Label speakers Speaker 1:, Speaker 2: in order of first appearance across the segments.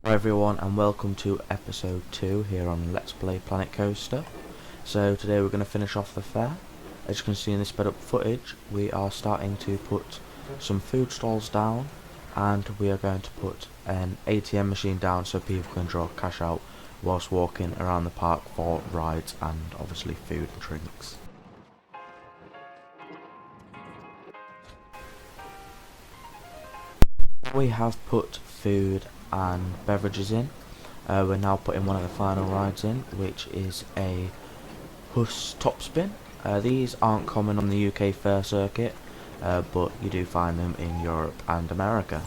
Speaker 1: Hi everyone, and welcome to episode 2 here on Let's Play Planet Coaster. So today we're going to finish off the fair. As you can see in this sped up footage, we are starting to put some food stalls down, and we are going to put an ATM machine down so people can draw cash out whilst walking around the park for rides and obviously food and drinks. We have put food and beverages in. We're now putting one of the final rides in, which is a Huss top spin. These aren't common on the UK fair circuit, but you do find them in Europe and America.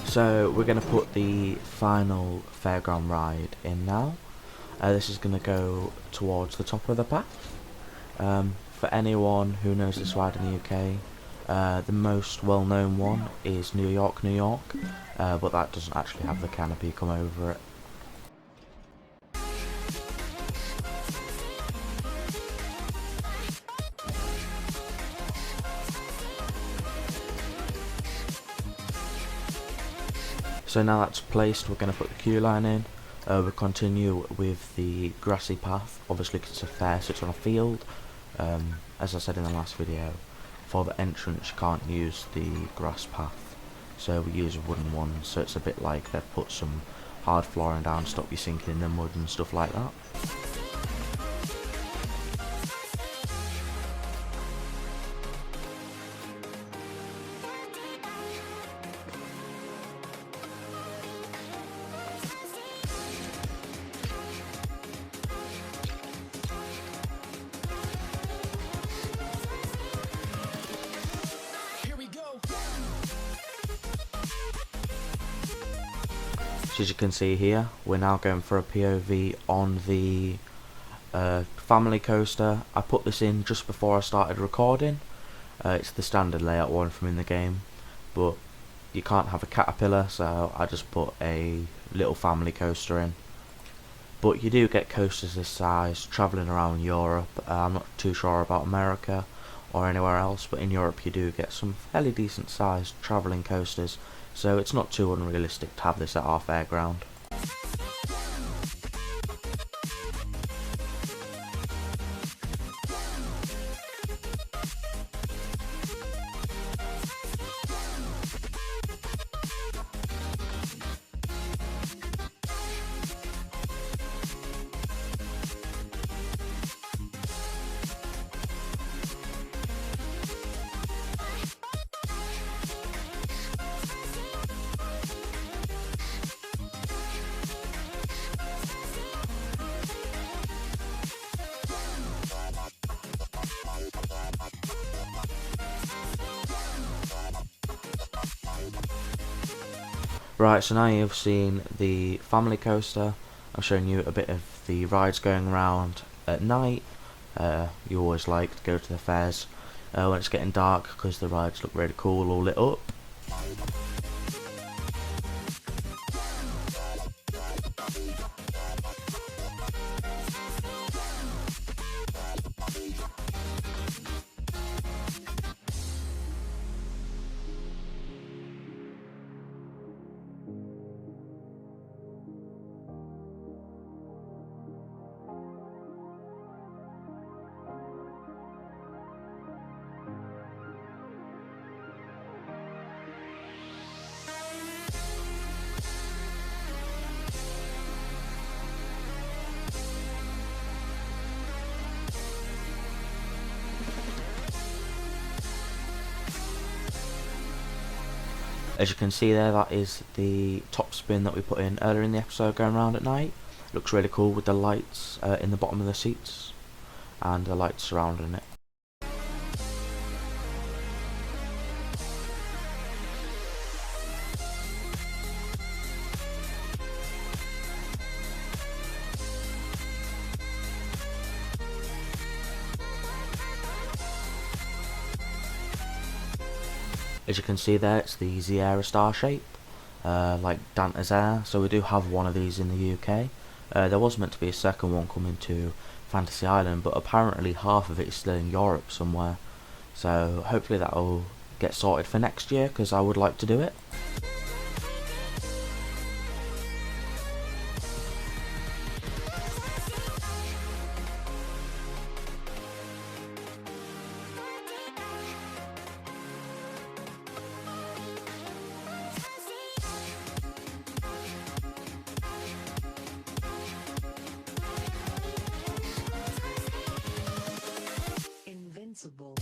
Speaker 1: So we're going to put the final fairground ride in now. This is going to go towards the top of the path. For anyone who knows this ride in the UK, the most well-known one is New York, New York, but that doesn't actually have the canopy come over it. So now that's placed, we're going to put the queue line in. We'll continue with the grassy path, obviously because it's a fair, so it's on a field. As I said in the last video, for the entrance you can't use the grass path, so we use a wooden one, so it's a bit like they've put some hard flooring down to stop you sinking in the mud and stuff like that. So as you can see here, we're now going for a POV on the family coaster. I put this in just before I started recording. It's the standard layout one from in the game, but you can't have a caterpillar, so I just put a little family coaster in. But you do get coasters this size travelling around Europe. I'm not too sure about America or anywhere else, but in Europe you do get some fairly decent sized travelling coasters, so it's not too unrealistic to have this at our fairground. Right, so now you've seen the family coaster. I'm showing you a bit of the rides going around at night. You always like to go to the fairs when it's getting dark because the rides look really cool all lit up. As you can see there, that is the top spin that we put in earlier in the episode going around at night. Looks really cool with the lights in the bottom of the seats and the lights surrounding it. As you can see there, it's the Sierra star shape, like Dante's Air, so we do have one of these in the UK. There was meant to be a second one coming to Fantasy Island, but apparently half of it is still in Europe somewhere, so hopefully that will get sorted for next year, because I would like to do it.
Speaker 2: Invincible.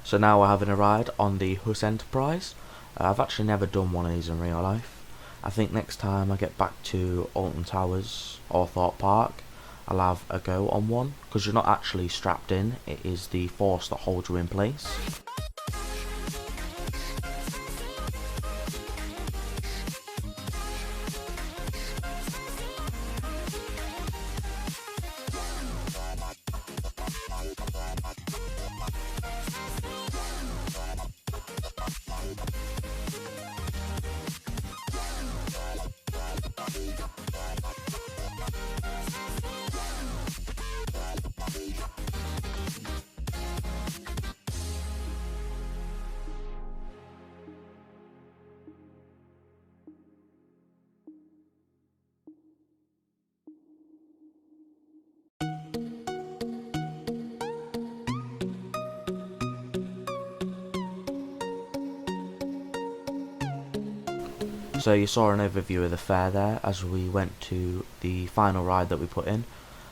Speaker 1: So now we're having a ride on the Huss Enterprise. I've actually never done one of these in real life. I think next time I get back to Alton Towers or Thorpe Park, I'll have a go on one, because you're not actually strapped in, it is the force that holds you in place. So you saw an overview of the fair there as we went to the final ride that we put in.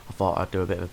Speaker 1: I thought I'd do a bit of a